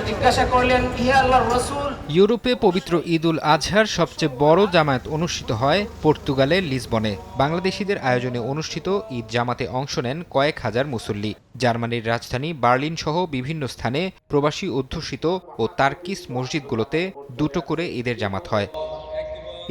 জিজ্ঞাসা করলেন, হে আল্লাহর রাসূল, ইউরোপে পবিত্র ঈদ উল আজহার সবচেয়ে বড় জামায়াত অনুষ্ঠিত হয় পর্তুগালের লিসবনে। বাংলাদেশিদের আয়োজনে অনুষ্ঠিত ঈদ জামাতে অংশ নেন কয়েক হাজার মুসল্লি। জার্মানির রাজধানী বার্লিন সহ বিভিন্ন স্থানে প্রবাসী অধ্যুষিত ও তার্কিস মসজিদগুলোতে দুটো করে ঈদের জামাত হয়।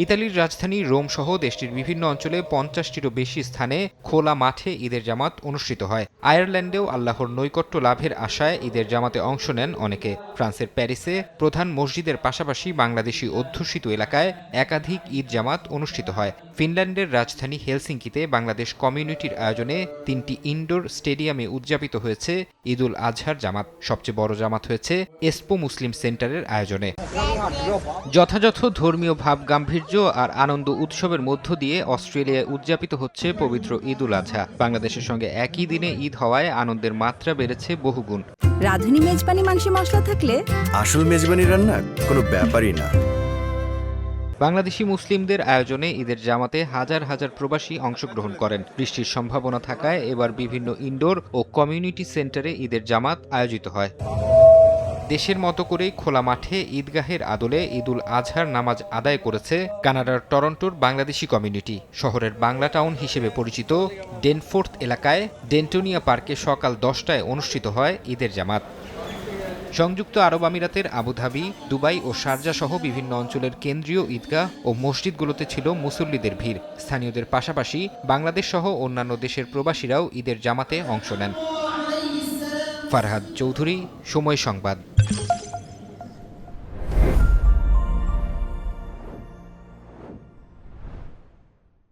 ইতালির রাজধানী রোম সহ দেশটির বিভিন্ন অঞ্চলে ৫০টিরও বেশি স্থানে খোলা মাঠে ঈদের জামাত অনুষ্ঠিত হয়। আয়ারল্যান্ডেও আল্লাহর নৈকট্য লাভের আশায় ঈদের জামাতে অংশ নেন অনেকে। ফ্রান্সের প্যারিসে প্রধান মসজিদের পাশাপাশি বাংলাদেশি অধ্যুষিত এলাকায় একাধিক ঈদ জামাত অনুষ্ঠিত হয়। ফিনল্যান্ডের রাজধানী হেলসিঙ্কিতে বাংলাদেশ কমিউনিটির আয়োজনে ৩টি ইনডোর স্টেডিয়ামে উদযাপিত হয়েছে ঈদ উল আজহার জামাত। সবচেয়ে বড় জামাত হয়েছে এসপো মুসলিম সেন্টারের আয়োজনে। যথাযথ ধর্মীয় ভাব গাম্ভীর্য আর আনন্দ উৎসবের মধ্য দিয়ে অস্ট্রেলিয়ায় উদযাপিত হচ্ছে পবিত্র ঈদ উল আজহা। বাংলাদেশের সঙ্গে একই দিনে ঈদ হওয়ায় আনন্দের মাত্রা বেড়েছে বহুগুণ। রাঁধুনি মেজবানি মাংসে মশলা থাকলে আসল মেজবানি রান্না কোনো ব্যাপারই না। বাংলাদেশি মুসলিমদের আয়োজনে ঈদের জামাতে হাজার হাজার প্রবাসী অংশগ্রহণ করেন। বৃষ্টির সম্ভাবনা থাকায় এবার বিভিন্ন ইনডোর ও কমিউনিটি সেন্টারে ঈদের জামাত আয়োজিত হয়। দেশের মতো করেই খোলা মাঠে ঈদগাহের আদলে ঈদ উল আজহার নামাজ আদায় করেছে কানাডার টরন্টোর বাংলাদেশি কমিউনিটি। শহরের বাংলা টাউন হিসেবে পরিচিত ডেনফোর্থ এলাকায় ডেন্টোনিয়া পার্কে সকাল 10টায় অনুষ্ঠিত হয় ঈদের জামাত। সংযুক্ত আরব আমিরাতের আবুধাবি, দুবাই ও শারজা সহ বিভিন্ন অঞ্চলের কেন্দ্রীয় ঈদগাহ ও মসজিদগুলোতে ছিল মুসল্লিদের ভিড়। স্থানীয়দের পাশাপাশি বাংলাদেশ সহ অন্যান্য দেশের প্রবাসীরাও ঈদের জামাতে অংশ নেন। ফারহাদ চৌধুরী, সময় সংবাদ।